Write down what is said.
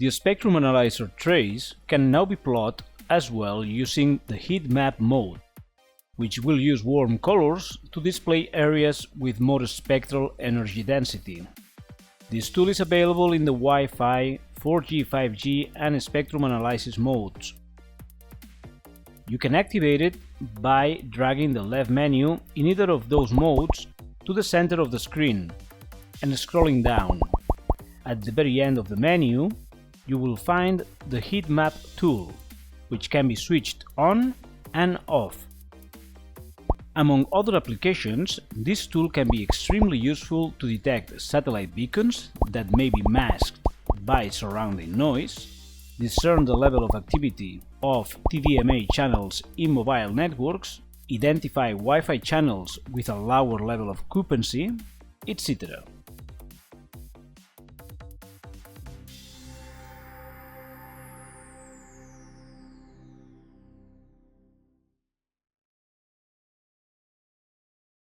The spectrum analyzer trace can now be plotted as well using the heat map mode, which will use warm colors to display areas with more spectral energy density. This tool is available in the Wi-Fi, 4G, 5G and spectrum analysis modes. You can activate it by dragging the left menu in either of those modes to the center of the screen and scrolling down. At the very end of the menu, you will find the heat map tool, which can be switched on and off. Among other applications, this tool can be extremely useful to detect satellite beacons that may be masked by surrounding noise, discern the level of activity of TDMA channels in mobile networks, identify Wi-Fi channels with a lower level of occupancy, etc.